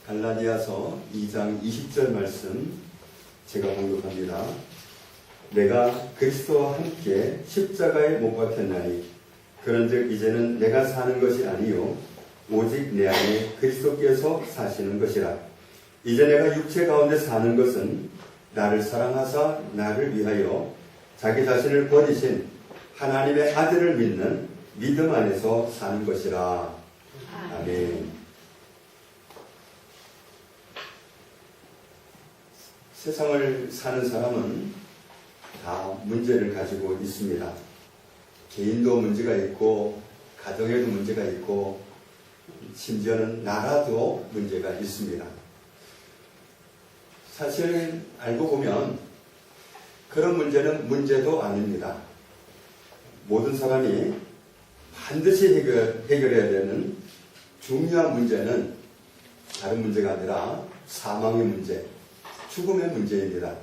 갈라디아서 2장 20절 말씀 제가 봉독합니다. 내가 그리스도와 함께 십자가에 못 박혔나니 그런즉 이제는 내가 사는 것이 아니요 오직 내 안에 그리스도께서 사시는 것이라. 이제 내가 육체 가운데 사는 것은 나를 사랑하사 나를 위하여 자기 자신을 버리신 하나님의 아들을 믿는 믿음 안에서 사는 것이라. 아멘. 세상을 사는 사람은 다 문제를 가지고 있습니다. 개인도 문제가 있고 가정에도 문제가 있고 심지어는 나라도 문제가 있습니다. 사실 알고 보면 그런 문제는 문제도 아닙니다. 모든 사람이 반드시 해결해야 되는 중요한 문제는 다른 문제가 아니라 사망의 문제, 죽음의 문제입니다.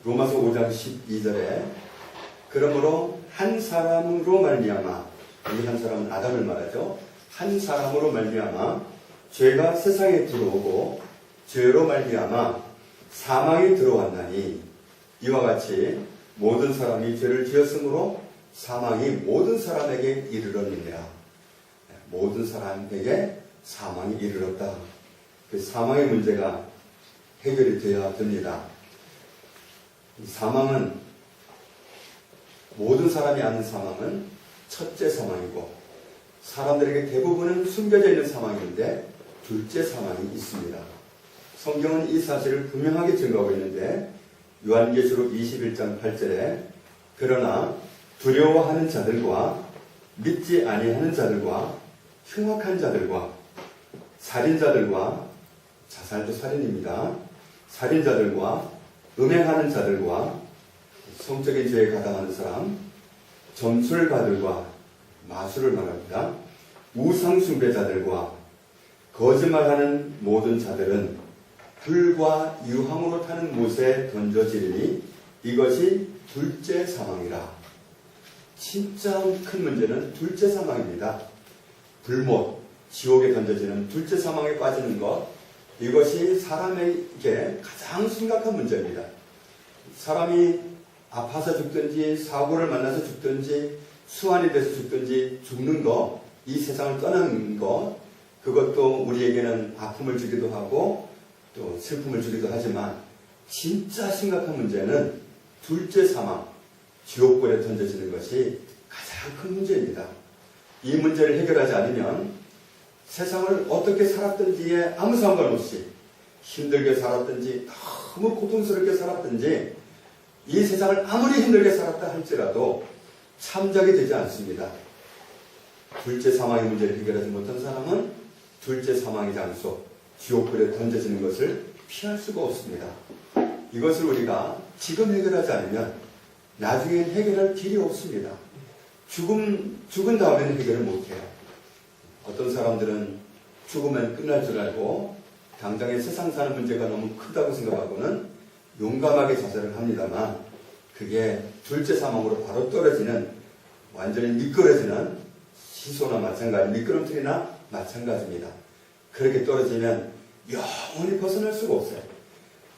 로마서 5장 12절에 그러므로 한 사람으로 말미암아, 이 한 사람은 아담을 말하죠. 한 사람으로 말미암아 죄가 세상에 들어오고 죄로 말미암아 사망이 들어왔나니 이와 같이 모든 사람이 죄를 지었으므로 사망이 모든 사람에게 이르렀느니라. 모든 사람에게 사망이 이르렀다. 그 사망의 문제가 해결이 되어야 됩니다. 사망은, 모든 사람이 아는 사망은 첫째 사망이고 사람들에게 대부분은 숨겨져 있는 사망인데 둘째 사망이 있습니다. 성경은 이 사실을 분명하게 증거하고 있는데 요한계시록 21장 8절에 그러나 두려워하는 자들과 믿지 아니하는 자들과 흉악한 자들과 살인자들과, 자살도 살인입니다. 살인자들과 음행하는 자들과 성적인 죄에 가담하는 사람, 점술가들과, 마술을 말합니다. 우상숭배자들과 거짓말하는 모든 자들은 불과 유황으로 타는 못에 던져지리니 이것이 둘째 사망이라. 진짜 큰 문제는 둘째 사망입니다. 불못, 지옥에 던져지는 둘째 사망에 빠지는 것, 이것이 사람에게 가장 심각한 문제입니다. 사람이 아파서 죽든지 사고를 만나서 죽든지 수환이 돼서 죽든지 죽는 것, 이 세상을 떠나는 것, 그것도 우리에게는 아픔을 주기도 하고 또 슬픔을 주기도 하지만 진짜 심각한 문제는 둘째 사망, 지옥불에 던져지는 것이 가장 큰 문제입니다. 이 문제를 해결하지 않으면 세상을 어떻게 살았든지에 아무 상관없이 힘들게 살았든지 너무 고통스럽게 살았든지 이 세상을 아무리 힘들게 살았다 할지라도 참작이 되지 않습니다. 둘째 사망의 문제를 해결하지 못한 사람은 둘째 사망의 장소, 지옥불에 던져지는 것을 피할 수가 없습니다. 이것을 우리가 지금 해결하지 않으면 나중엔 해결할 길이 없습니다. 죽은 다음에는 해결을 못해요. 어떤 사람들은 죽으면 끝날 줄 알고 당장의 세상 사는 문제가 너무 크다고 생각하고는 용감하게 자살을 합니다만 그게 둘째 사망으로 바로 떨어지는, 완전히 미끄러지는 시소나 마찬가지, 미끄럼틀이나 마찬가지입니다. 그렇게 떨어지면 영원히 벗어날 수가 없어요.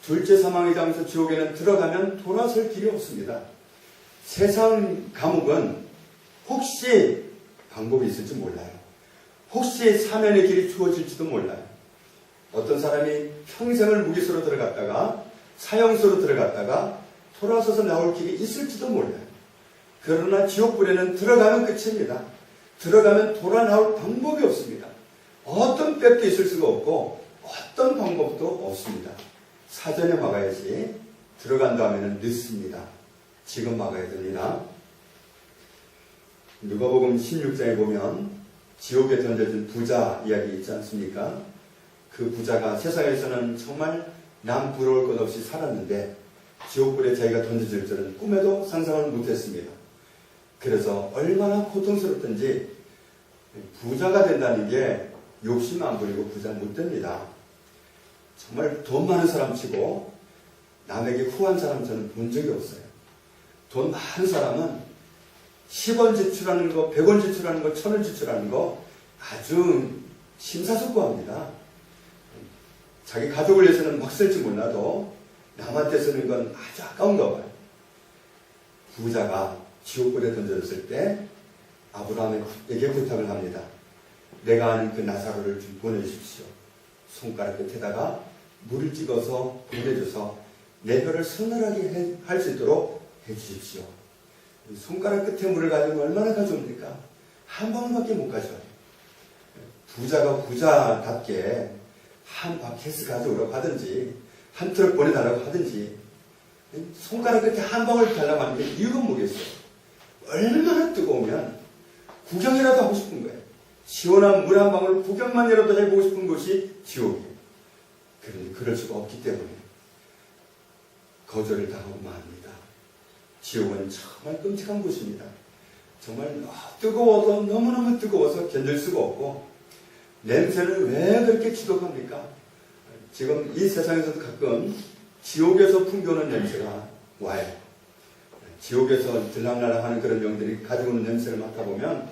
둘째 사망의 장소 지옥에는 들어가면 돌아설 길이 없습니다. 세상 감옥은 혹시 방법이 있을지 몰라요. 혹시 사면의 길이 주어질지도 몰라요. 어떤 사람이 평생을 무기소로 들어갔다가 사형소로 들어갔다가 돌아서서 나올 길이 있을지도 몰라요. 그러나 지옥불에는 들어가면 끝입니다. 들어가면 돌아 나올 방법이 없습니다. 어떤 빽도 있을 수가 없고 어떤 방법도 없습니다. 사전에 막아야지 들어간 다음에는 늦습니다. 지금 막아야 됩니다. 누가복음 16장에 보면 지옥에 던져진 부자 이야기 있지 않습니까? 그 부자가 세상에서는 정말 남 부러울 것 없이 살았는데 지옥불에 자기가 던져질 줄은 꿈에도 상상을 못했습니다. 그래서 얼마나 고통스럽든지 부자가 된다는 게 욕심 안 부리고 부자 못 됩니다. 정말 돈 많은 사람 치고 남에게 후한 사람 저는 본 적이 없어요. 돈 많은 사람은 10원 지출하는 거, 100원 지출하는 거, 1000원 지출하는 거 아주 심사숙고합니다. 자기 가족을 위해서는 막 쓸지 몰라도 남한테 쓰는 건 아주 아까운가 봐요. 부자가 지옥불에 던져졌을 때 아브라함에게 부탁을 합니다. 내가 아는 그 나사로를 좀 보내주십시오. 손가락 끝에다가 물을 찍어서 보내줘서 내 혀를 서늘하게 할 수 있도록 해주십시오. 손가락 끝에 물을 가지고 얼마나 가져옵니까? 한 방울밖에 못 가져와요. 부자가 부자답게 한 바켓을 가져오라고 하든지 한 트럭 보내달라고 하든지 손가락 끝에 한 방울 달라고 하는 게 이유가 뭐겠어요? 얼마나 뜨거우면 구경이라도 하고 싶은 거예요. 시원한 물 한 방울 구경만이라도 해보고 싶은 곳이 지옥이에요. 그런데 그럴 수가 없기 때문에 거절을 당하고 맙니다. 지옥은 정말 끔찍한 곳입니다. 정말 뜨거워서 너무너무 뜨거워서 견딜 수가 없고 냄새는 왜 그렇게 지독합니까? 지금 이 세상에서도 가끔 지옥에서 풍겨오는 냄새가 와요. 지옥에서 들락날락하는 그런 영들이 가지고 오는 냄새를 맡아보면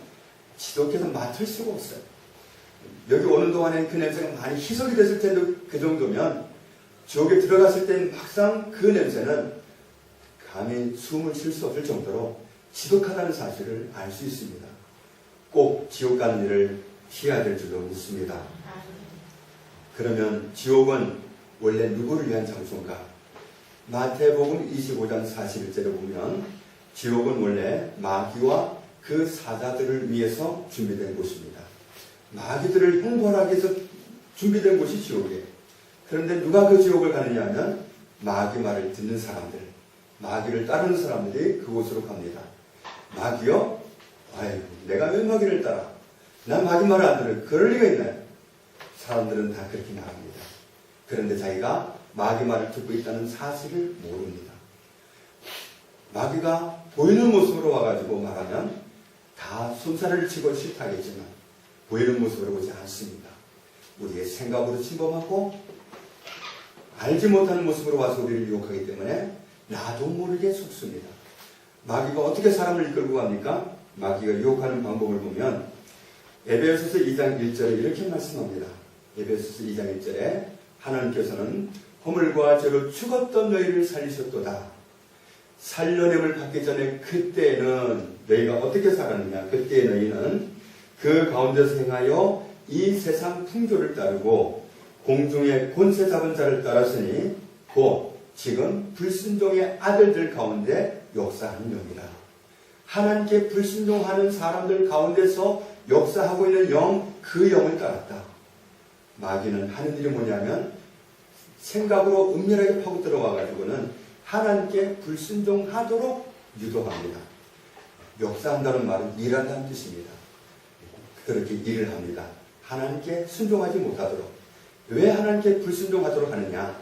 지독해서 맡을 수가 없어요. 여기 오는 동안에 그 냄새가 많이 희석이 됐을 텐데 그 정도면 지옥에 들어갔을 때 막상 그 냄새는 감히 숨을 쉴 수 없을 정도로 지독하다는 사실을 알 수 있습니다. 꼭 지옥 가는 일을 피해야 될 줄로 믿습니다. 그러면 지옥은 원래 누구를 위한 장소인가? 마태복음 25장 41절에 보면 지옥은 원래 마귀와 그 사자들을 위해서 준비된 곳입니다. 마귀들을 형벌하기 위해서 준비된 곳이 지옥이에요. 그런데 누가 그 지옥을 가느냐 하면 마귀 말을 듣는 사람들, 마귀를 따르는 사람들이 그곳으로 갑니다. 마귀요? 아이고, 내가 왜 마귀를 따라? 난 마귀 말을 안 들어요. 그럴 리가 있나요? 사람들은 다 그렇게 말합니다. 그런데 자기가 마귀 말을 듣고 있다는 사실을 모릅니다. 마귀가 보이는 모습으로 와가지고 말하면 다 손살을 치고 싫다겠지만 보이는 모습으로 오지 않습니다. 우리의 생각으로 침범하고 알지 못하는 모습으로 와서 우리를 유혹하기 때문에 나도 모르게 속습니다. 마귀가 어떻게 사람을 이끌고 갑니까? 마귀가 유혹하는 방법을 보면 에베소서 2장 1절에 이렇게 말씀합니다. 에베소서 2장 1절에 하나님께서는 허물과 죄로 죽었던 너희를 살리셨도다. 살려냄을 받기 전에 그때는 너희가 어떻게 살았느냐? 그때 너희는 그 가운데서 행하여 이 세상 풍조를 따르고 공중의 권세 잡은 자를 따랐으니 곧 지금 불순종의 아들들 가운데 역사하는 영이라. 하나님께 불순종하는 사람들 가운데서 역사하고 있는 영, 그 영을 따랐다. 마귀는 하는 일이 뭐냐면 생각으로 은밀하게 파고 들어와가지고는 하나님께 불순종하도록 유도합니다. 역사한다는 말은 일한다는 뜻입니다. 그렇게 일을 합니다. 하나님께 순종하지 못하도록. 왜 하나님께 불순종하도록 하느냐?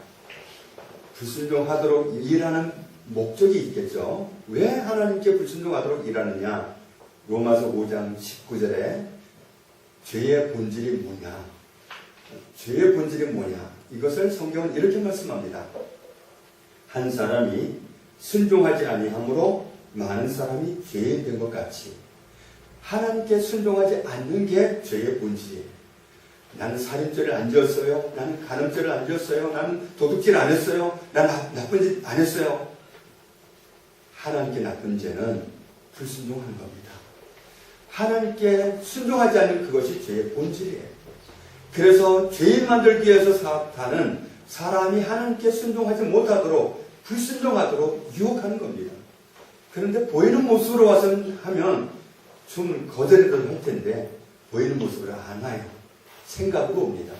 불순종하도록 일하는 목적이 있겠죠. 왜 하나님께 불순종하도록 일하느냐? 로마서 5장 19절에 죄의 본질이 뭐냐? 죄의 본질이 뭐냐? 이것을 성경은 이렇게 말씀합니다. 한 사람이 순종하지 아니함으로 많은 사람이 죄인 된 것 같이 하나님께 순종하지 않는 게 죄의 본질이에요. 나는 살인죄를 안 지었어요. 나는 간음죄를 안 지었어요. 나는 도둑질 안 했어요. 나는 나쁜 짓 안 했어요. 하나님께 나쁜 죄는 불순종하는 겁니다. 하나님께 순종하지 않는 그것이 죄의 본질이에요. 그래서 죄인 만들기 위해서 사탄은 사람이 하나님께 순종하지 못하도록 불순종하도록 유혹하는 겁니다. 그런데 보이는 모습으로 와서 하면 좀 거절이라도 할 텐데 보이는 모습으로 안 와요. 생각으로 옵니다.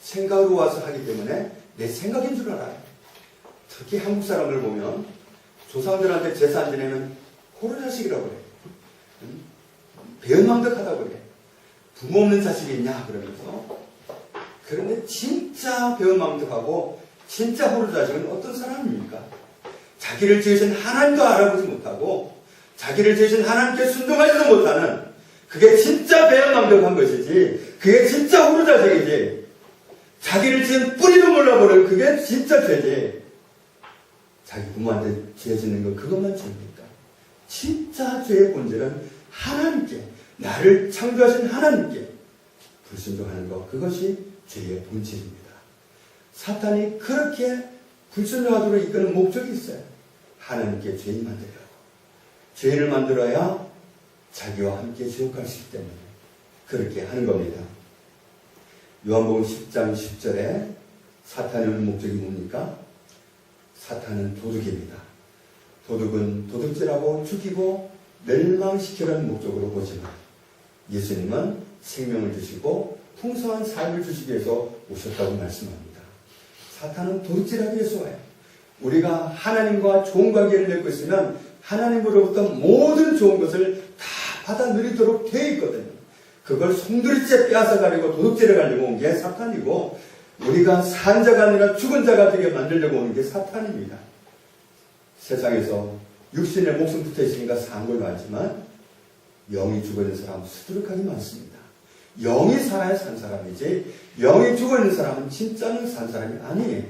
생각으로 와서 하기 때문에 내 생각인 줄 알아요. 특히 한국 사람을 보면 조상들한테 제사 안 지내면 호로자식이라고 그래요. 배은망덕하다고 그래요. 부모 없는 자식이 있냐 그러면서. 그런데 진짜 배은망덕하고 진짜 호로자식은 어떤 사람입니까? 자기를 지으신 하나님도 알아보지 못하고 자기를 지으신 하나님께 순종하지도 못하는 그게 진짜 배은망덕한 것이지 그게 진짜 호로자식이지 자기를 지은 뿌리도 몰라보는 그게 진짜 죄지. 자기 부모한테 죄 짓는 거 그것만 죄입니까? 진짜 죄의 본질은 하나님께 나를 창조하신 하나님께 불순종하는 것 그것이 죄의 본질입니다. 사탄이 그렇게 불순종하도록 이끄는 목적이 있어요. 하나님께 죄인 만들려고. 죄인을 만들어야 자기와 함께 지옥 갈 수 있기 때문에 그렇게 하는 겁니다. 요한복음 10장 10절에 사탄의 목적이 뭡니까? 사탄은 도둑입니다. 도둑은 도둑질하고 죽이고 멸망시키려는 목적으로 보지만 예수님은 생명을 주시고 풍성한 삶을 주시기 위해서 오셨다고 말씀합니다. 사탄은 도둑질하기 위해서 와요. 우리가 하나님과 좋은 관계를 맺고 있으면 하나님으로부터 모든 좋은 것을 다 받아 누리도록 되어 있거든요. 그걸 송두리째 빼앗아가려고 도둑질을 하려고 온 게 사탄이고, 우리가 산 자가 아니라 죽은 자가 되게 만들려고 온 게 사탄입니다. 세상에서 육신에 목숨 붙어 있으니까 산 걸로 알지만 영이 죽어있는 사람은 수두룩하게 많습니다. 영이 살아야 산 사람이지 영이 죽어있는 사람은 진짜는 산 사람이 아니에요.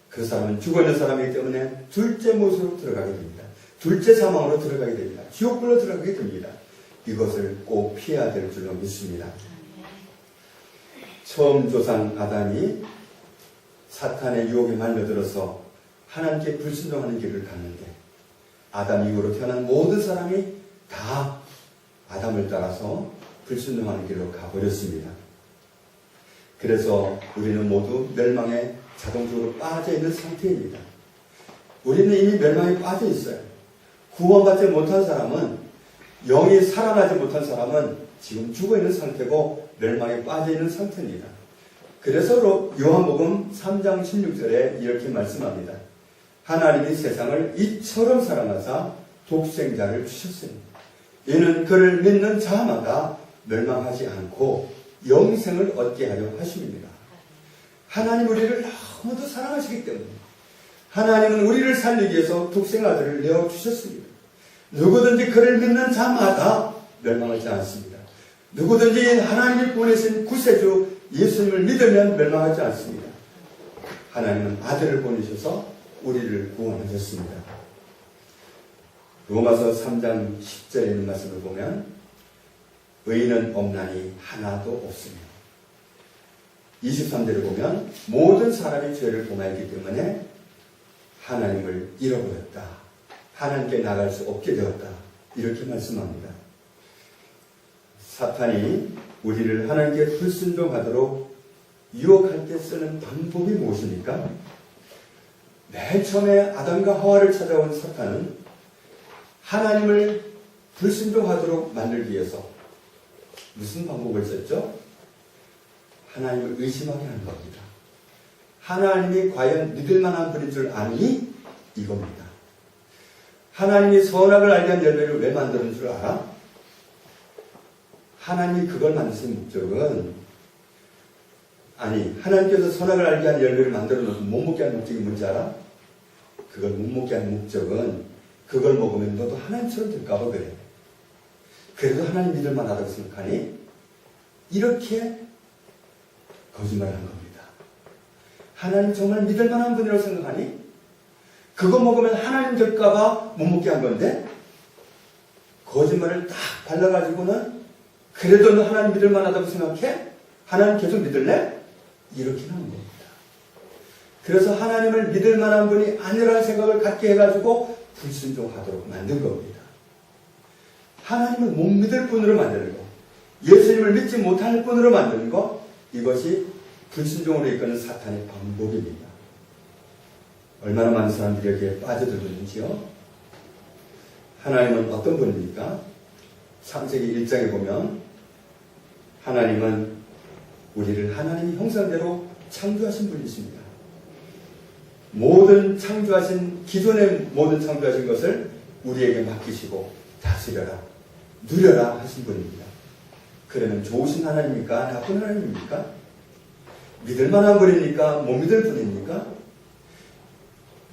그 사람은 죽어있는 사람이기 때문에 둘째 못으로 들어가게 됩니다. 둘째 사망으로 들어가게 됩니다. 지옥불로 들어가게 됩니다. 이것을 꼭 피해야 될 줄로 믿습니다. 처음 조상 아담이 사탄의 유혹에 말려들어서 하나님께 불순종하는 길을 갔는데, 아담 이후로 태어난 모든 사람이 다 아담을 따라서 불순종하는 길로 가버렸습니다. 그래서 우리는 모두 멸망에 자동적으로 빠져 있는 상태입니다. 우리는 이미 멸망에 빠져 있어요. 구원받지 못한 사람은, 영이 살아나지 못한 사람은 지금 죽어 있는 상태고 멸망에 빠져 있는 상태입니다. 그래서 요한복음 3장 16절에 이렇게 말씀합니다. 하나님이 세상을 이처럼 사랑하사 독생자를 주셨습니다. 이는 그를 믿는 자마다 멸망하지 않고 영생을 얻게 하려 하심입니다. 하나님 우리를 너무도 사랑하시기 때문에 하나님은 우리를 살리기 위해서 독생아들을 내어주셨습니다. 누구든지 그를 믿는 자마다 멸망하지 않습니다. 누구든지 하나님이 보내신 구세주 예수님을 믿으면 멸망하지 않습니다. 하나님은 아들을 보내셔서 우리를 구원하셨습니다. 로마서 3장 10절에 있는 말씀을 보면 의인은 없나니 하나도 없으며, 23절을 보면 모든 사람이 죄를 범하였기 때문에 하나님을 잃어버렸다. 하나님께 나갈 수 없게 되었다. 이렇게 말씀합니다. 사탄이 우리를 하나님께 불순종하도록 유혹할 때 쓰는 방법이 무엇입니까? 맨 처음에 아담과 하와를 찾아온 사탄은 하나님을 불순종하도록 만들기 위해서 무슨 방법을 썼죠? 하나님을 의심하게 하는 겁니다. 하나님이 과연 믿을 만한 분인 줄 아니? 이겁니다. 하나님이 선악을 알게 한 열매를 왜 만드는 줄 알아? 하나님이 그걸 만드신 목적은, 하나님께서 선악을 알게 한 열매를 만들어 놓고 못 먹게 한 목적이 뭔지 알아? 그걸 못 먹게 한 목적은 그걸 먹으면 너도 하나님처럼 될까봐 그래. 그래도 하나님 믿을 만하다고 생각하니? 이렇게 거짓말을 한 겁니다. 하나님 정말 믿을 만한 분이라고 생각하니? 그거 먹으면 하나님 될까봐 못 먹게 한 건데, 거짓말을 딱 발라가지고는 그래도 너 하나님 믿을 만하다고 생각해? 하나님 계속 믿을래? 이렇게 하는 겁니다. 그래서 하나님을 믿을 만한 분이 아니라는 생각을 갖게 해가지고 불순종하도록 만든 겁니다. 하나님을 못 믿을 분으로 만드는 거, 예수님을 믿지 못할 분으로 만드는 거, 이것이 불순종으로 이끄는 사탄의 방법입니다. 얼마나 많은 사람들이 여기에 빠져들었는지요. 하나님은 어떤 분입니까? 창세기 1장에 보면 하나님은 우리를 하나님의 형상대로 창조하신 분이십니다. 모든 창조하신, 기존의 모든 창조하신 것을 우리에게 맡기시고 다스려라, 누려라 하신 분입니다. 그러면 좋으신 하나님입니까? 나쁜 하나님입니까? 믿을 만한 분입니까? 못 믿을 분입니까?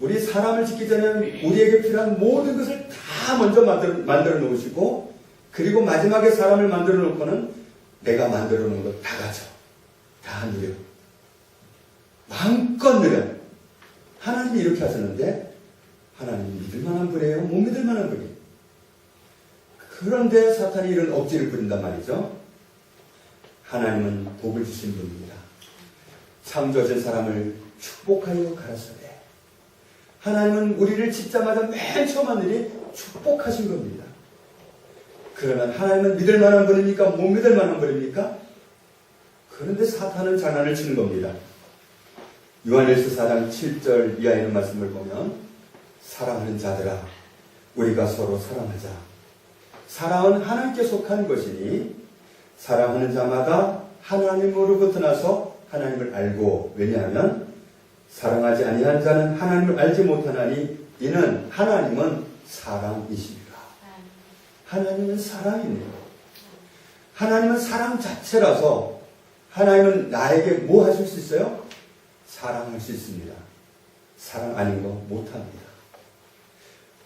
우리 사람을 짓기 전에 우리에게 필요한 모든 것을 다 먼저 만들어 놓으시고, 그리고 마지막에 사람을 만들어 놓고는 내가 만들어 놓은 것 다 가져, 다 누려, 마음껏 누려. 하나님이 이렇게 하셨는데, 하나님 믿을 만한 분이에요? 못 믿을 만한 분이에요? 그런데 사탄이 이런 억지를 부린단 말이죠. 하나님은 복을 주신 분입니다. 창조하신 사람을 축복하여 가라사대. 하나님은 우리를 짓자마자 맨 처음 한 일이 축복하신 겁니다. 그러면 하나님은 믿을 만한 분입니까? 못 믿을 만한 분입니까? 그런데 사탄은 장난을 치는 겁니다. 요한일서 4장 7절 이하에 있는 말씀을 보면 사랑하는 자들아 우리가 서로 사랑하자. 사랑은 하나님께 속한 것이니 사랑하는 자마다 하나님으로부터 나서 하나님을 알고 왜냐하면 사랑하지 아니한 자는 하나님을 알지 못하나니 이는 하나님은 사랑이십니다. 하나님은 사랑이네요. 하나님은 사랑 자체라서 하나님은 나에게 뭐 하실 수 있어요? 사랑할 수 있습니다. 사랑 아닌 거 못합니다.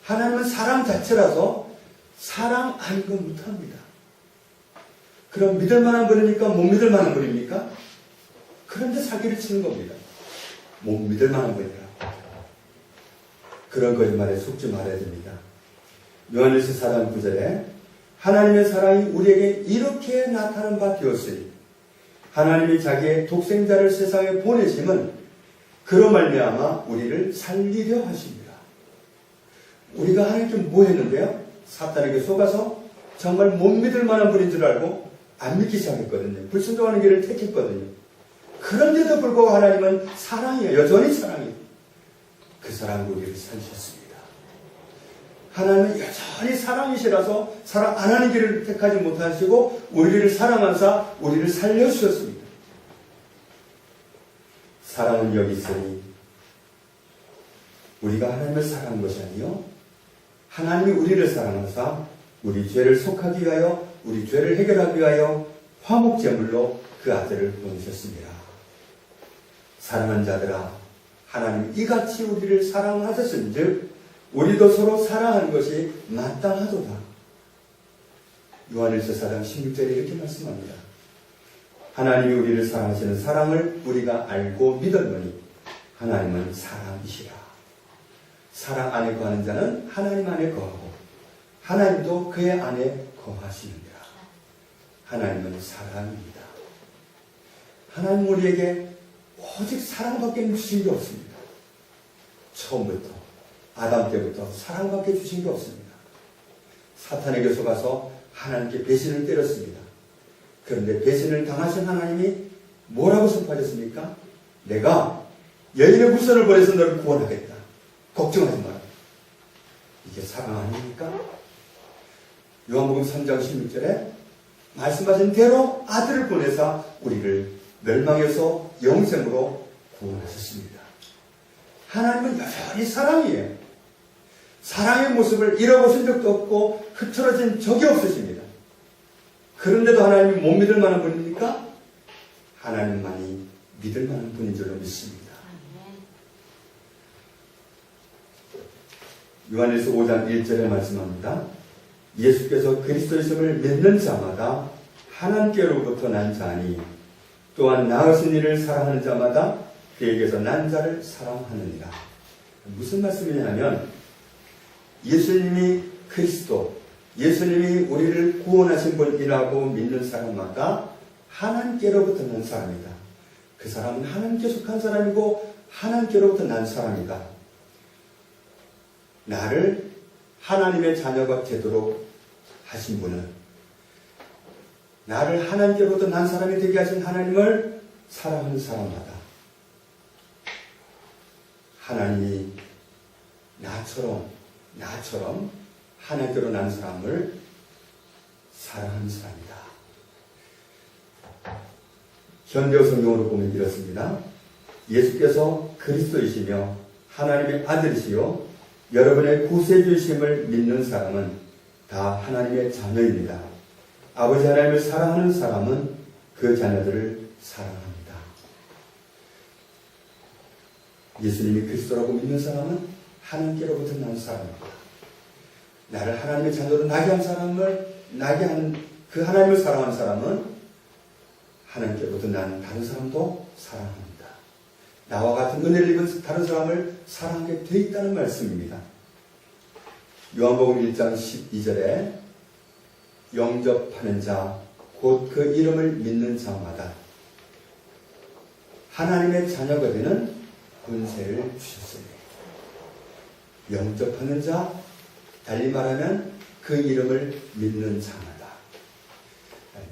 하나님은 사랑 자체라서 사랑 아닌 거 못합니다. 그럼 믿을 만한 분입니까? 못 믿을 만한 분입니까? 그런데 사기를 치는 겁니다. 못 믿을 만한 분이라. 그런 거짓말에 속지 말아야 됩니다. 요한일서 4장 9절에 하나님의 사랑이 우리에게 이렇게 나타난 바 되었으니 하나님이 자기의 독생자를 세상에 보내심은 그로 말미암아 우리를 살리려 하십니다. 우리가 하나님께 뭐 했는데요? 사탄에게 속아서 정말 못 믿을 만한 분인 줄 알고 안 믿기 시작했거든요. 불순종하는 길을 택했거든요. 그런데도 불구하고 하나님은 사랑이에요. 여전히 사랑이에요. 그 사랑으로 우리를 살리셨습니다. 하나님은 여전히 사랑이시라서 사랑 안 하는 길을 택하지 못하시고 우리를 사랑하사 우리를 살려주셨습니다. 사랑은 여기 있으니 우리가 하나님을 사랑한 것이 아니요 하나님이 우리를 사랑하사 우리 죄를 속하기 위하여 우리 죄를 해결하기 위하여 화목제물로 그 아들을 보내셨습니다. 사랑하는 자들아 하나님 이같이 우리를 사랑하셨은즉 우리도 서로 사랑하는 것이 마땅하도다. 요한일서 4장 16절에 이렇게 말씀합니다. 하나님이 우리를 사랑하시는 사랑을 우리가 알고 믿었노니 하나님은 사랑이시라. 사랑 안에 거하는 자는 하나님 안에 거하고 하나님도 그의 안에 거하시느니라. 하나님은 사랑입니다. 하나님 우리에게 오직 사랑밖에 주신 게 없습니다. 처음부터 아담 때부터 사랑밖에 주신 게 없습니다. 사탄에게 속아서 하나님께 배신을 때렸습니다. 그런데 배신을 당하신 하나님이 뭐라고 선포하셨습니까? 내가 여인의 후손을 보내서 너를 구원하겠다. 걱정하지 마라. 이게 사랑 아닙니까? 요한복음 3장 16절에 말씀하신 대로 아들을 보내사 우리를 멸망에서 영생으로 구원하셨습니다. 하나님은 여전히 사랑이에요. 사랑의 모습을 잃어보신 적도 없고 흐트러진 적이 없으십니다. 그런데도 하나님이 못 믿을 만한 분입니까? 하나님만이 믿을 만한 분인 줄로 믿습니다. 요한일서 5장 1절에 말씀합니다. 예수께서 그리스도이심을 믿는 자마다 하나님께로부터 난 자니 또한 나으신 이를 사랑하는 자마다 그에게서 난 자를 사랑하느니라. 무슨 말씀이냐면 예수님이 그리스도, 예수님이 우리를 구원하신 분이라고 믿는 사람마다 하나님께로부터 난 사람이다. 그 사람은 하나님께 속한 사람이고 하나님께로부터 난 사람이다. 나를 하나님의 자녀가 되도록 하신 분은 나를 하나님께로부터 난 사람이 되게 하신 하나님을 사랑하는 사람마다 하나님이 나처럼 하나님께로 난 사람을 사랑하는 사람이다. 현대어 성경으로 보면 이렇습니다. 예수께서 그리스도이시며 하나님의 아들이시요 여러분의 구세주이심을 믿는 사람은 다 하나님의 자녀입니다. 아버지 하나님을 사랑하는 사람은 그 자녀들을 사랑합니다. 예수님이 그리스도라고 믿는 사람은 하나님께로부터 난 사람입니다. 나를 하나님의 자녀로 나게 한 그 하나님을 사랑하는 사람은 하나님께로부터 난 다른 사람도 사랑합니다. 나와 같은 은혜를 입은 다른 사람을 사랑하게 돼 있다는 말씀입니다. 요한복음 1장 12절에 영접하는 자, 곧 그 이름을 믿는 자마다 하나님의 자녀가 되는 권세를 주셨으니 영접하는 자, 달리 말하면 그 이름을 믿는 자마다.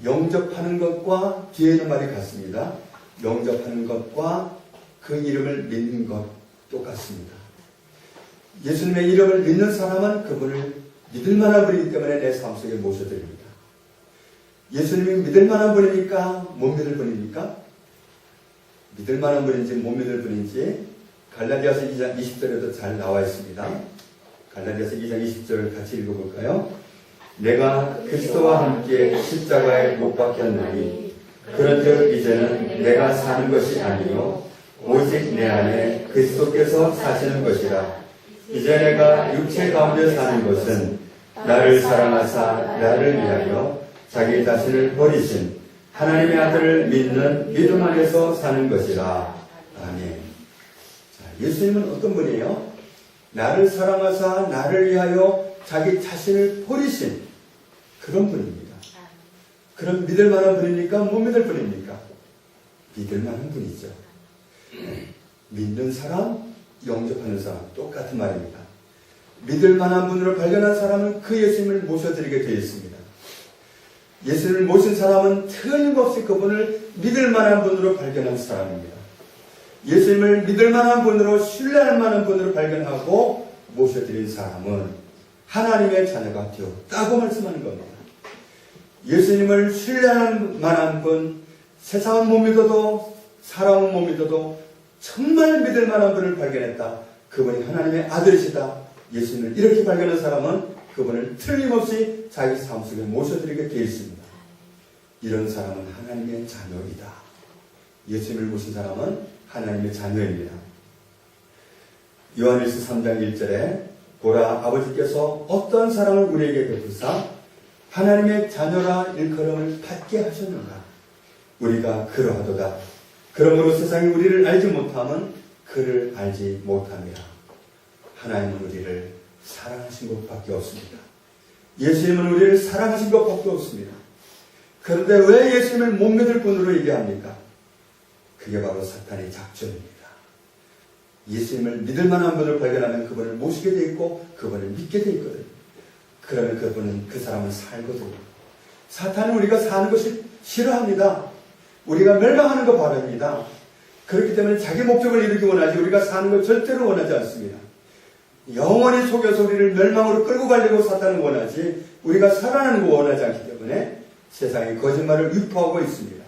영접하는 것과 뒤에 있는 말이 같습니다. 영접하는 것과 그 이름을 믿는 것 똑같습니다. 예수님의 이름을 믿는 사람은 그분을 믿을 만한 분이기 때문에 내 삶 속에 모셔드립니다. 예수님이 믿을 만한 분입니까? 못 믿을 분입니까? 믿을 만한 분인지 못 믿을 분인지 갈라디아서 2장 20절에도 잘 나와 있습니다. 갈라디아서 2장 20절을 같이 읽어볼까요? 내가 그리스도와 함께 십자가에 못 박혔나니 그런즉 이제는 내가 사는 것이 아니요 오직 내 안에 그리스도께서 사시는 것이라. 이제 내가 육체 가운데 사는 것은 나를 사랑하사 나를 위하여 자기 자신을 버리신 하나님의 아들을 믿는 믿음 안에서 사는 것이라. 아멘. 자, 예수님은 어떤 분이에요? 나를 사랑하사 나를 위하여 자기 자신을 버리신 그런 분입니다. 그럼 믿을 만한 분입니까? 못 믿을 분입니까? 믿을 만한 분이죠. 믿는 사람, 영접하는 사람 똑같은 말입니다. 믿을 만한 분으로 발견한 사람은 그 예수님을 모셔드리게 되어 있습니다. 예수님을 모신 사람은 틀림없이 그분을 믿을 만한 분으로 발견한 사람입니다. 예수님을 믿을 만한 분으로 신뢰할 만한 분으로 발견하고 모셔드린 사람은 하나님의 자녀가 되었다고 말씀하는 겁니다. 예수님을 신뢰할 만한 분, 세상은 못 믿어도 사람은 못 믿어도 정말 믿을 만한 분을 발견했다. 그분이 하나님의 아들이시다. 예수님을 이렇게 발견한 사람은 그분을 틀림없이 자기 삶 속에 모셔드리게 되어 있습니다. 이런 사람은 하나님의 자녀이다. 예수님을 모신 사람은 하나님의 자녀입니다. 요한일서 3장 1절에 보라 아버지께서 어떤 사랑을 우리에게 베푸사 하나님의 자녀라 일컬음을 받게 하셨는가. 우리가 그러하도다. 그러므로 세상이 우리를 알지 못하면 그를 알지 못합니다. 하나님은 우리를 사랑하신 것밖에 없습니다. 예수님은 우리를 사랑하신 것밖에 없습니다. 그런데 왜 예수님을 못 믿을 분으로 얘기합니까? 그게 바로 사탄의 작전입니다. 예수님을 믿을 만한 분을 발견하면 그분을 모시게 돼 있고 그분을 믿게 돼 있거든요. 그러면 그 사람은 살거든요. 사탄은 우리가 사는 것을 싫어합니다. 우리가 멸망하는 거 바랍니다. 그렇기 때문에 자기 목적을 이루기 원하지 우리가 사는 걸 절대로 원하지 않습니다. 영원히 속여서 우리를 멸망으로 끌고 가려고 사탄은 원하지 우리가 살아나는 거 원하지 않기 때문에 세상에 거짓말을 유포하고 있습니다.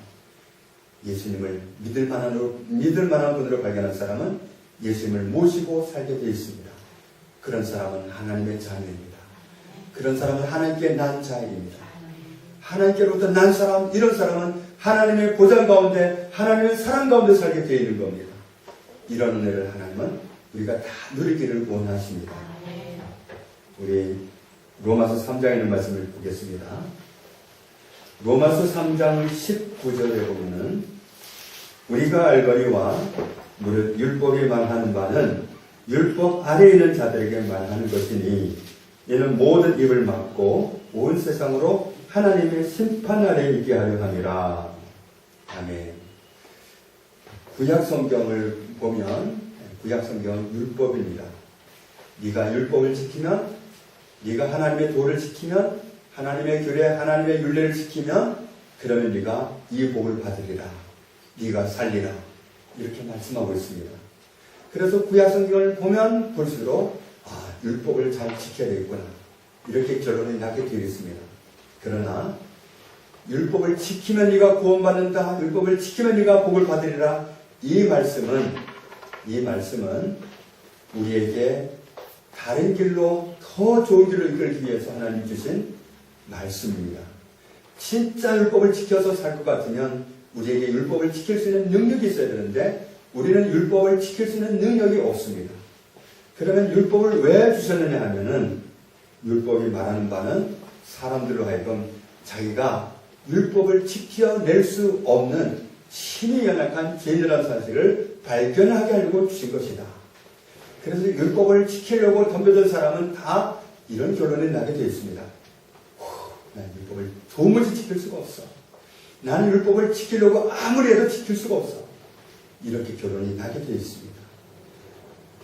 예수님을 믿을 만한 분으로 발견한 사람은 예수님을 모시고 살게 되어 있습니다. 그런 사람은 하나님의 자녀입니다. 그런 사람은 하나님께 난 자입니다. 하나님께로부터 난 사람, 이런 사람은 하나님의 보장 가운데, 하나님의 사랑 가운데 살게 되어 있는 겁니다. 이런 은혜를 하나님은 우리가 다 누리기를 원하십니다. 우리 로마서 3장에 있는 말씀을 보겠습니다. 로마서 3장 19절에 보면은 우리가 알거니와 무릇 율법이 말하는 바는 율법 아래에 있는 자들에게 말하는 것이니 이는 모든 입을 막고 온 세상으로 하나님의 심판 아래에 있게 하려 함이라. 아멘. 구약 성경을 보면 구약 성경은 율법입니다. 네가 율법을 지키면, 네가 하나님의 도를 지키면, 하나님의 규례, 하나님의 율례를 지키면 그러면 네가 이 복을 받으리라. 네가 살리라. 이렇게 말씀하고 있습니다. 그래서 구약 성경을 보면 볼수록 율법을 잘 지켜야 되겠구나. 이렇게 결론이 나게 되어 있습니다. 그러나 율법을 지키면 네가 구원받는다. 율법을 지키면 네가 복을 받으리라. 이 말씀은 우리에게 다른 길로 더 좋은 길로 이끌기 위해서 하나님 주신 말씀입니다. 진짜 율법을 지켜서 살 것 같으면 우리에게 율법을 지킬 수 있는 능력이 있어야 되는데 우리는 율법을 지킬 수 있는 능력이 없습니다. 그러면 율법을 왜 주셨느냐 하면은 율법이 말하는 바는 사람들로 하여금 자기가 율법을 지켜낼 수 없는 신이 연약한 죄인이라는 사실을 발견하게 하려고 주신 것이다. 그래서 율법을 지키려고 덤벼든 사람은 다 이런 결론이 나게 되어 있습니다. 난 율법을 도무지 지킬 수가 없어. 나는 율법을 지키려고 아무리 해도 지킬 수가 없어. 이렇게 결론이 나게 되어 있습니다.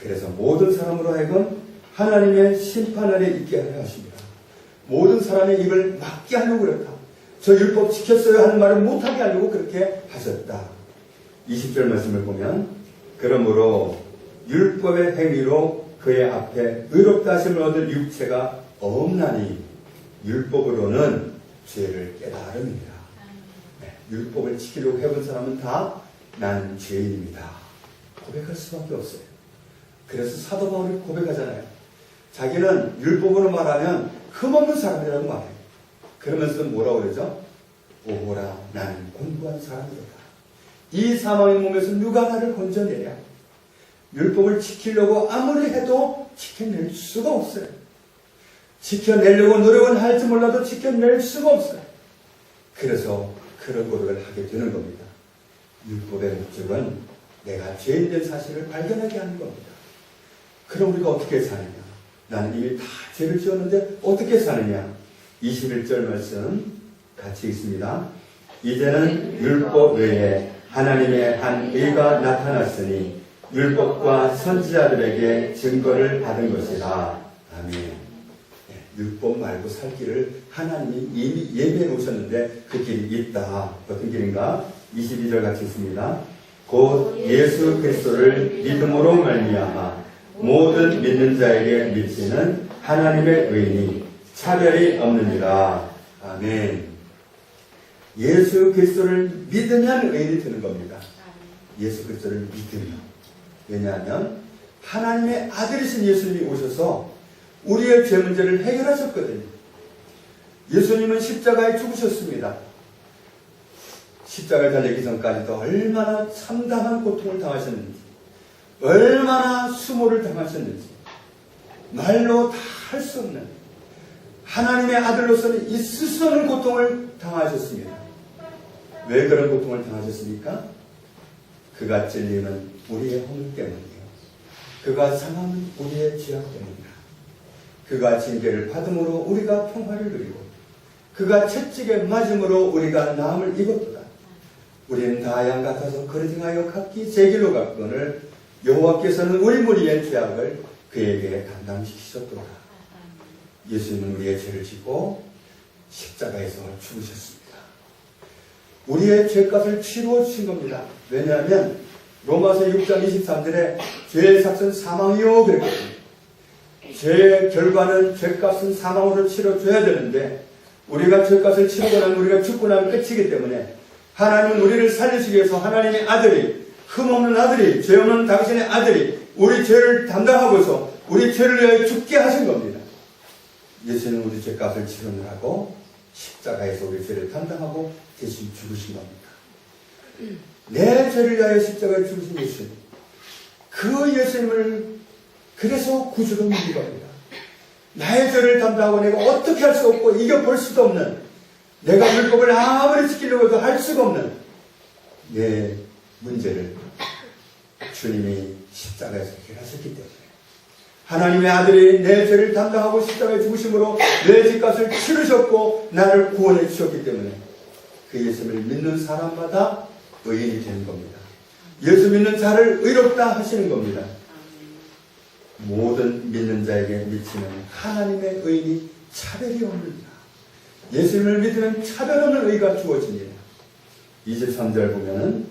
그래서 모든 사람으로 하여금 하나님의 심판 아래 있게 하려 하십니다. 모든 사람의 입을 막게 하려고 그렇다. 저 율법 지켰어요 하는 말을 못하게 하려고 그렇게 하셨다. 20절 말씀을 보면 그러므로 율법의 행위로 그의 앞에 의롭다 하심을 얻을 육체가 없나니 율법으로는 죄를 깨달음이니라. 네, 율법을 지키려고 해본 사람은 다 난 죄인입니다. 고백할 수밖에 없어요. 그래서 사도 바울이 고백하잖아요. 자기는 율법으로 말하면 흠없는 사람이라고 말해요. 그러면서 뭐라고 그러죠? 오호라 나는 공부한 사람이다. 이 사망의 몸에서 누가 나를 건져내랴. 율법을 지키려고 아무리 해도 지켜낼 수가 없어요. 지켜내려고 노력은 할지 몰라도 지켜낼 수가 없어요. 그래서 그런 고백을 하게 되는 겁니다. 율법의 목적은 내가 죄인된 사실을 발견하게 하는 겁니다. 그럼 우리가 어떻게 사느냐? 나는 이미 다 죄를 지었는데 어떻게 사느냐? 21절 말씀 같이 읽습니다. 이제는 율법 외에 하나님의 한 의가 나타났으니 율법과 선지자들에게 증거를 받은 것이다. 아멘. 네, 율법 말고 살 길을 하나님이 이미 예비해 놓으셨는데 그 길이 있다. 어떤 길인가? 22절 같이 있습니다. 곧 예수 그리스도를 믿음으로 말미암아 모든 믿는 자에게 미치는 하나님의 의인이 차별이 없느니라. 아멘. 예수 그리스도를 믿으면 의인이 되는 겁니다. 예수 그리스도를 믿으면. 왜냐하면 하나님의 아들이신 예수님이 오셔서 우리의 죄 문제를 해결하셨거든요. 예수님은 십자가에 죽으셨습니다. 십자가에 달리기 전까지도 얼마나 참담한 고통을 당하셨는지, 얼마나 수모를 당하셨는지 말로 다 할 수 없는 하나님의 아들로서는 있을 수 없는 고통을 당하셨습니다. 왜 그런 고통을 당하셨습니까? 그가 찔림은 우리의 허물 때문이에요. 그가 상함은 우리의 죄악 때문이다. 그가 징계를 받음으로 우리가 평화를 누리고 그가 채찍에 맞음으로 우리가 나음을 입었도다. 우리는 다 양 같아서 거르ting하여 각기 제 길로 갔거늘 여호와께서는 우리 무리의 죄악을 그에게 감당시키셨도다. 예수님은 우리의 죄를 지고 십자가에서 죽으셨습니다. 우리의 죄값을 치루어 주신 겁니다. 왜냐하면 로마서 6장 23절에 죄의 삭은 사망이요 그랬거든요. 죄의 결과는 죄값은 사망으로 치러줘야 되는데 우리가 죄값을 치르고 나면 우리가 죽고 나면 끝이기 때문에 하나님은 우리를 살리시기 위해서 하나님의 아들이, 흠없는 아들이, 죄 없는 당신의 아들이 우리 죄를 담당하고서 우리 죄를 위하여 죽게 하신 겁니다. 예수는 우리 죄값을 치르느라고 십자가에서 우리 죄를 담당하고 대신 죽으신 겁니다. 내 죄를 위하여 십자가에 죽으신 예수님. 그 예수님을 그래서 구주로 믿는 겁니다. 나의 죄를 담당하고 내가 어떻게 할 수 없고 이겨볼 수도 없는, 내가 율법을 아무리 지키려고 해도 할 수가 없는 내 문제를 주님이 십자가에서 해결하셨기 때문에 하나님의 아들이 내 죄를 담당하고 십자가에 죽으심으로 내 죄값을 치르셨고 나를 구원해 주셨기 때문에 그 예수님을 믿는 사람마다 의인이 되는 겁니다. 예수 믿는 자를 의롭다 하시는 겁니다. 모든 믿는 자에게 미치는 하나님의 의인이 차별이 없느니라. 예수님을 믿으면 차별 없는 의가 주어집니다. 23절 보면은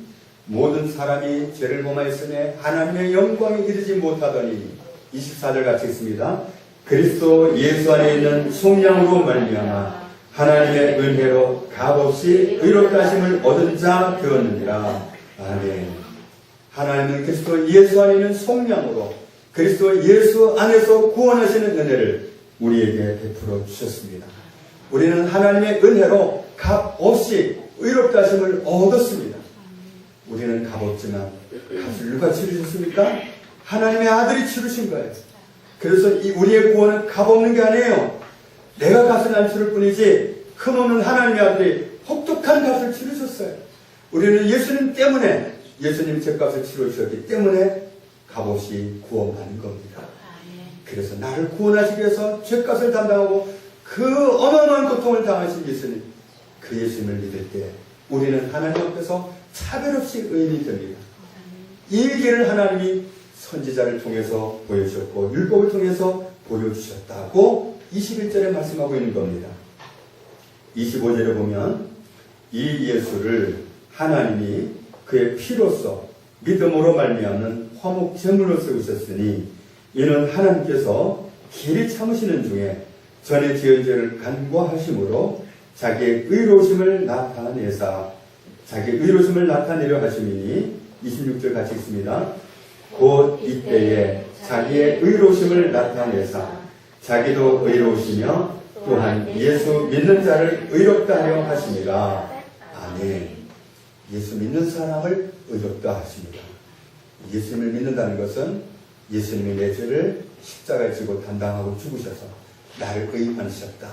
모든 사람이 죄를 범하였으니 하나님의 영광에 이르지 못하더니 24절 같이 있습니다. 그리스도 예수 안에 있는 속량으로 말미암아 하나님의 은혜로 값없이 의롭다 하심을 얻은 자 되었느니라. 아멘. 하나님은 그리스도 예수 안에 있는 속량으로 그리스도 예수 안에서 구원하시는 은혜를 우리에게 베풀어 주셨습니다. 우리는 하나님의 은혜로 값없이 의롭다 하심을 얻었습니다. 우리는 값없지만 값을 누가 치르셨습니까? 하나님의 아들이 치르신 거예요. 그래서 우리의 구원은 값없는 게 아니에요. 내가 값을 안 치를 뿐이지 흠없는 하나님의 아들이 혹독한 값을 치르셨어요. 우리는 예수님 때문에, 예수님 죄값을 치르셨기 때문에 값없이 구원받는 겁니다. 그래서 나를 구원하시기 위해서 죄값을 담당하고 그 어마어마한 고통을 당하신 예수님, 그 예수님을 믿을 때 우리는 하나님 앞에서 차별 없이 의인이 됩니다. 이 길을 하나님이 선지자를 통해서 보여주셨고 율법을 통해서 보여주셨다고 21절에 말씀하고 있는 겁니다. 25절에 보면 이 예수를 하나님이 그의 피로써 믿음으로 말미암는 화목 제물로 세우셨으니 이는 하나님께서 길이 참으시는 중에 전에 지은 죄를 간과하심으로 자기의 의로우심을 나타내사 자기의 의로우심을 나타내려 하심이니 26절 같이 읽습니다. 곧 이때에 자기의 의로우심을 나타내사 자기도 의로우시며 또한 예수 믿는 자를 의롭다 하려 하심이라. 아멘. 예수 믿는 사람을 의롭다 하십니다. 예수님을 믿는다는 것은 예수님이 내 죄를 십자가에 지고 담당하고 죽으셔서 나를 의인하셨다.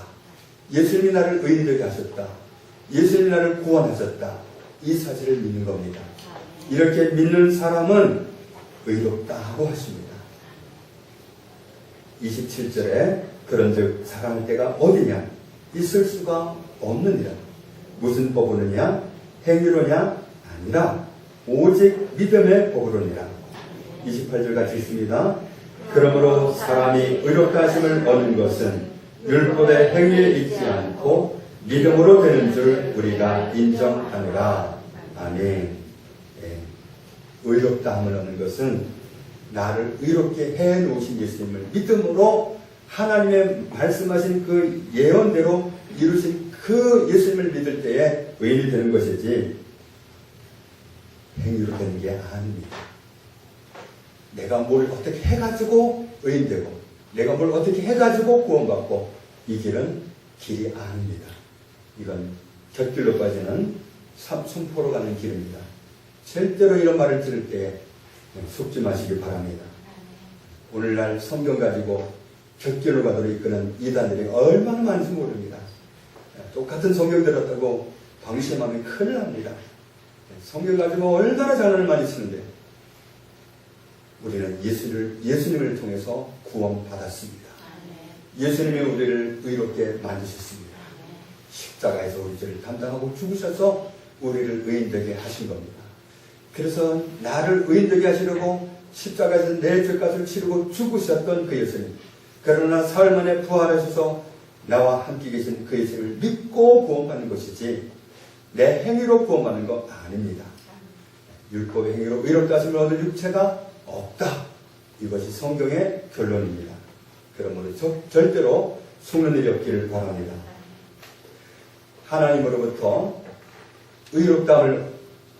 예수님이 나를 의인되게 하셨다. 예수님이 나를 구원하셨다. 이 사실을 믿는 겁니다. 이렇게 믿는 사람은 의롭다 하고 하십니다. 27절에 그런즉 사랑할 때가 어디냐? 있을 수가 없느니라. 무슨 법으로냐? 행위로냐? 아니라 오직 믿음의 법으로니라. 28절 같이 있습니다. 그러므로 사람이 의롭다 하심을 얻는 것은 율법의 행위에 있지 않고 믿음으로 되는 줄 우리가 인정하노라. 아멘. 네. 의롭다 함을 얻는 것은 나를 의롭게 해 놓으신 예수님을 믿음으로 하나님의 말씀하신 그 예언대로 이루신 그 예수님을 믿을 때에 의인이 되는 것이지 행위로 되는 게 아닙니다. 내가 뭘 어떻게 해가지고 의인되고 내가 뭘 어떻게 해가지고 구원받고 이 길은 길이 아닙니다. 이건 곁길로 빠지는 숨포로 가는 길입니다. 절대로 이런 말을 들을 때 속지 마시기 바랍니다. 오늘날 성경 가지고 곁길로 가도록 이끄는 이단들이 얼마나 많은지 모릅니다. 똑같은 성경 들었다고 방심하면 큰일 납니다. 성경 가지고 얼마나 장난을 많이 치는데 우리는 예수님을 통해서 구원받았습니다. 예수님이 우리를 의롭게 만드셨습니다. 십자가에서 우리 죄를 담당하고 죽으셔서 우리를 의인되게 하신 겁니다. 그래서 나를 의인되게 하시려고 십자가에서 내 죄값을 치르고 죽으셨던 그 예수님, 그러나 사흘 만에 부활하셔서 나와 함께 계신 그 예수님을 믿고 구원받는 것이지 내 행위로 구원받는 거 아닙니다. 율법의 행위로 의롭다 하심을 얻을 육체가 없다. 이것이 성경의 결론입니다. 그러므로 절대로 속는 일이 없기를 바랍니다. 하나님으로부터 의롭다함을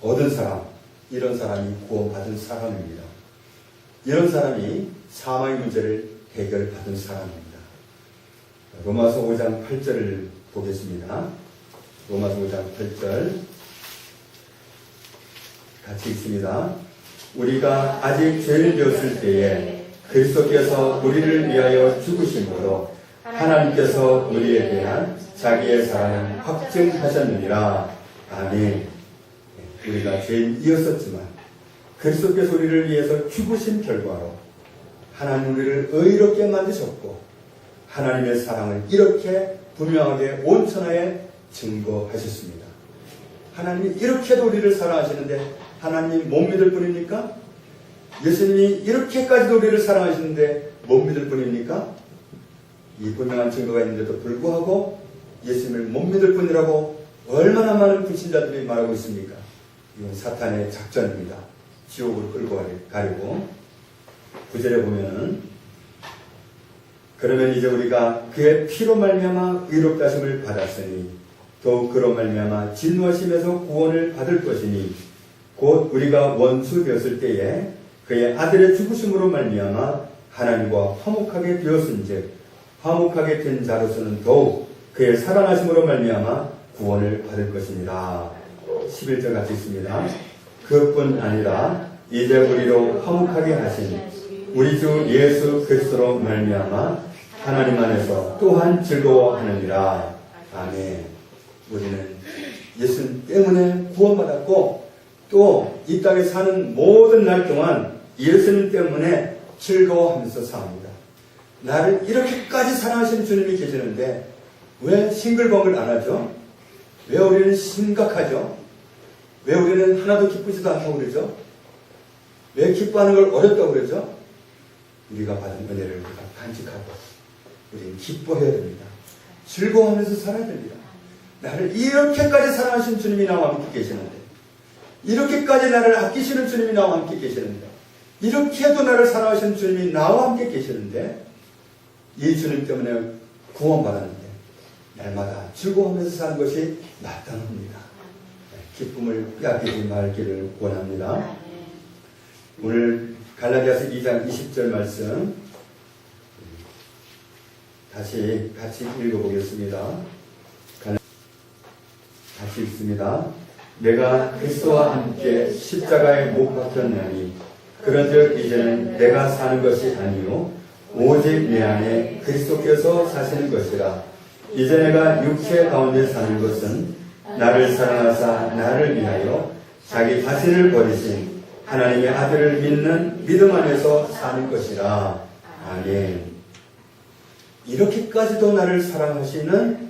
얻은 사람, 이런 사람이 구원받은 사람입니다. 이런 사람이 사망의 문제를 해결받은 사람입니다. 로마서 5장 8절을 보겠습니다. 로마서 5장 8절 같이 읽습니다. 우리가 아직 죄를 지었을 때에 그리스도께서 우리를 위하여 죽으심으로 하나님께서 우리에 대한 자기의 사랑을 확증하셨느니라. 아멘. 우리가 죄인이었었지만 그리스도께서 우리를 위해서 죽으신 결과로 하나님 우리를 의롭게 만드셨고 하나님의 사랑을 이렇게 분명하게 온천하에 증거하셨습니다. 하나님이 이렇게도 우리를 사랑하시는데 하나님 못 믿을 뿐입니까? 예수님이 이렇게까지도 우리를 사랑하시는데 못 믿을 뿐입니까? 이 분명한 증거가 있는데도 불구하고 예수님을 못 믿을 뿐이라고 얼마나 많은 불신자들이 말하고 있습니까? 이건 사탄의 작전입니다. 지옥으로 끌고 가려고. 9절에 보면은 그러면 이제 우리가 그의 피로 말미암아 의롭다 하심을 받았으니 더욱 그로 말미암아 진노하심에서 구원을 받을 것이니 곧 우리가 원수 되었을 때에 그의 아들의 죽으심으로 말미암아 하나님과 화목하게 되었은즉 화목하게 된 자로서는 더욱 그의 살아나심으로 말미암아 구원을 받을 것이니라. 11절 같이 있습니다. 그뿐 아니라 이제 우리로 화목하게 하신 우리 주 예수 그리스도로 말미암아 하나님 안에서 또한 즐거워하느니라. 아멘. 우리는 예수 때문에 구원받았고 또 이 땅에 사는 모든 날 동안 예수님 때문에 즐거워하면서 삽니다. 나를 이렇게까지 사랑하시는 주님이 계시는데 왜 싱글벙글 안 하죠? 왜 우리는 심각하죠? 왜 우리는 하나도 기쁘지도 않다고 그러죠? 왜 기뻐하는 걸 어렵다고 그러죠? 우리가 받은 은혜를 우리가 간직하고 우리는 기뻐해야 됩니다. 즐거워하면서 살아야 됩니다. 나를 이렇게까지 사랑하신 주님이 나와 함께 계시는데, 이렇게까지 나를 아끼시는 주님이 나와 함께 계시는데, 이렇게도 나를 사랑하시는 주님이 나와 함께 계시는데, 이 주님 때문에 구원받았는데 날마다 즐거워하면서 사는 것이 마땅합니다. 기쁨을 빼앗기지 말기를 원합니다. 오늘 갈라디아서 2장 20절 말씀 다시 같이 읽어보겠습니다. 다시 읽습니다. 내가 그리스도와 함께 십자가에 못 박혔나니 그런즉 이제는 내가 사는 것이 아니요 오직 내 안에 그리스도께서 사시는 것이라. 이제 내가 육체 가운데 사는 것은 나를 사랑하사 나를 위하여 자기 자신을 버리신 하나님의 아들을 믿는 믿음 안에서 사는 것이라. 아멘. 이렇게까지도 나를 사랑하시는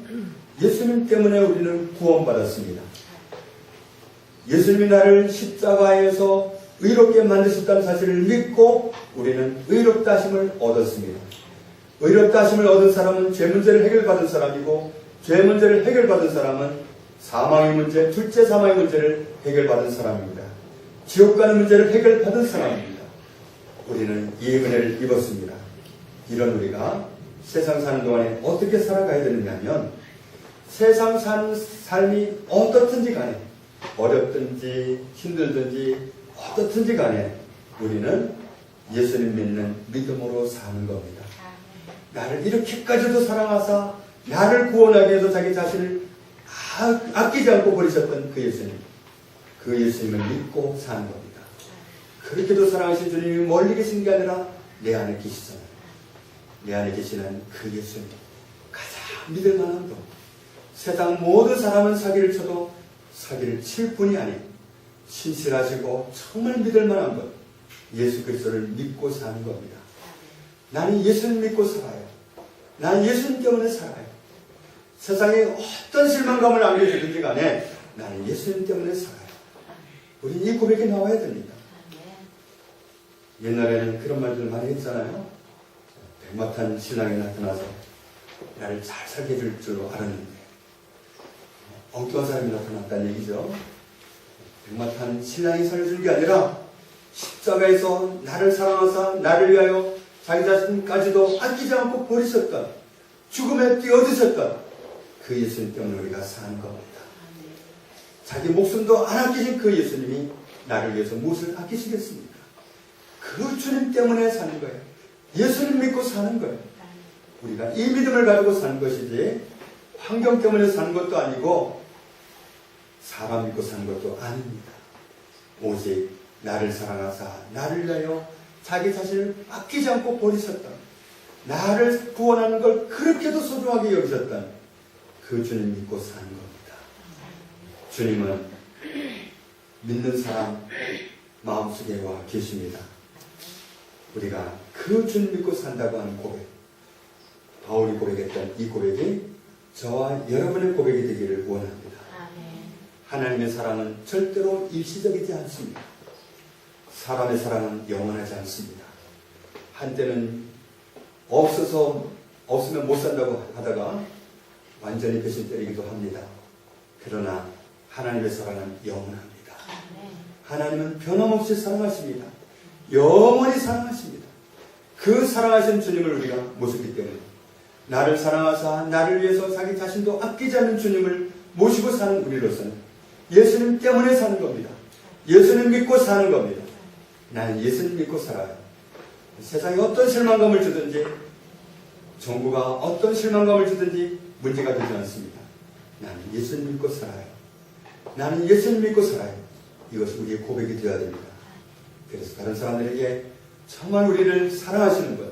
예수님 때문에 우리는 구원받았습니다. 예수님이 나를 십자가에서 의롭게 만드셨다는 사실을 믿고 우리는 의롭다 하심을 얻었습니다. 의롭다 하심을 얻은 사람은 죄 문제를 해결받은 사람이고, 죄 문제를 해결받은 사람은 사망의 문제, 둘째 사망의 문제를 해결받은 사람입니다. 지옥 가는 문제를 해결받은 사람입니다. 우리는 이 은혜를 입었습니다. 이런 우리가 세상 사는 동안에 어떻게 살아가야 되느냐 하면, 세상 사는 삶이 어떻든지 간에, 어렵든지 힘들든지 어떻든지 간에 우리는 예수님 믿는 믿음으로 사는 겁니다. 나를 이렇게까지도 사랑하사 나를 구원하기 위해서 자기 자신을 아끼지 않고 버리셨던 그 예수님, 그 예수님을 믿고 사는 겁니다. 그렇게도 사랑하신 주님이 멀리 계신 게 아니라 내 안에 계시잖아요. 내 안에 계시는 그 예수님, 가장 믿을 만한 분. 세상 모든 사람은 사기를 쳐도 사기를 칠 뿐이 아닌 신실하시고 정말 믿을 만한 분, 예수 그리스도를 믿고 사는 겁니다. 나는 예수님 믿고 살아요. 나는 예수님 때문에 살아요. 세상에 어떤 실망감을 안겨주든지 간에 나는 예수님 때문에 살아요. 우리는 이 고백이 나와야 됩니다. 옛날에는 그런 말들 많이 했잖아요. 백마탄 신랑이 나타나서 나를 잘 살게 해줄 줄 알았는데 엉뚱한 사람이 나타났다는 얘기죠. 백마탄 신랑이 살려준 게 아니라 십자가에서 나를 사랑하사 나를 위하여 자기 자신까지도 아끼지 않고 버리셨던, 죽음에 뛰어드셨던 그 예수님 때문에 우리가 사는 겁니다. 자기 목숨도 안 아끼신 그 예수님이 나를 위해서 무엇을 아끼시겠습니까? 그 주님 때문에 사는 거예요. 예수님 믿고 사는 거예요. 우리가 이 믿음을 가지고 사는 것이지 환경 때문에 사는 것도 아니고 사람 믿고 사는 것도 아닙니다. 오직 나를 사랑하사 나를 위하여 자기 자신을 아끼지 않고 버리셨던, 나를 구원하는 걸 그렇게도 소중하게 여기셨던 그 주님 믿고 사는 겁니다. 주님은 믿는 사람 마음속에 와 계십니다. 우리가 그 주님 믿고 산다고 하는 고백, 바울이 고백했던 이 고백이 저와 여러분의 고백이 되기를 원합니다. 하나님의 사랑은 절대로 일시적이지 않습니다. 사람의 사랑은 영원하지 않습니다. 한때는 없으면 못 산다고 하다가 완전히 배신 때리기도 합니다. 그러나 하나님의 사랑은 영원합니다. 하나님은 변함없이 사랑하십니다. 영원히 사랑하십니다. 그 사랑하신 주님을 우리가 모셨기 때문에 나를 사랑하사 나를 위해서 자기 자신도 아끼지 않는 주님을 모시고 사는 우리로서는 예수님 때문에 사는 겁니다. 예수님 믿고 사는 겁니다. 나는 예수님 믿고 살아요. 세상에 어떤 실망감을 주든지, 정부가 어떤 실망감을 주든지 문제가 되지 않습니다. 나는 예수님 믿고 살아요. 나는 예수님 믿고 살아요. 이것이 우리의 고백이 되어야 됩니다. 그래서 다른 사람들에게 정말 우리를 사랑하시는 것,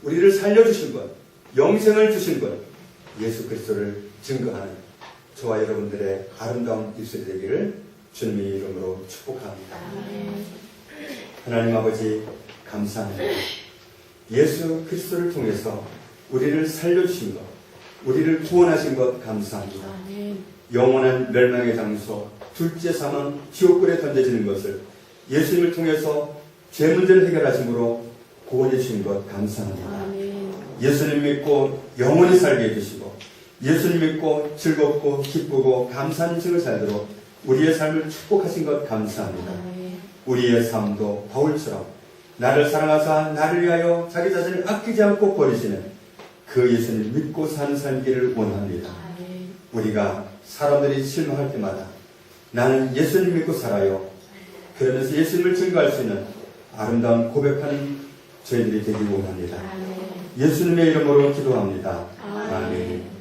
우리를 살려주신 것, 영생을 주신 것, 예수 그리스도를 증거하는 저와 여러분들의 아름다운 입술이 되기를 주님의 이름으로 축복합니다. 하나님 아버지 감사합니다. 예수 그리스도를 통해서 우리를 살려주신 것, 우리를 구원하신 것 감사합니다. 영원한 멸망의 장소, 둘째 사망, 지옥불에 던져지는 것을 예수님을 통해서 제 문제를 해결하심으로 구원해 주신 것 감사합니다. 아멘. 예수님 믿고 영원히 살게 해주시고 예수님 믿고 즐겁고 기쁘고 감사한 인생을 살도록 우리의 삶을 축복하신 것 감사합니다. 아멘. 우리의 삶도 바울처럼 나를 사랑하사 나를 위하여 자기 자신을 아끼지 않고 버리시는 그 예수님 믿고 사는 삶기를 원합니다. 아멘. 우리가 사람들이 실망할 때마다 나는 예수님 믿고 살아요. 그러면서 예수님을 증거할 수 있는 아름다운 고백하는 저희들이 되길 원합니다. 아멘. 예수님의 이름으로 기도합니다. 아멘. 아멘.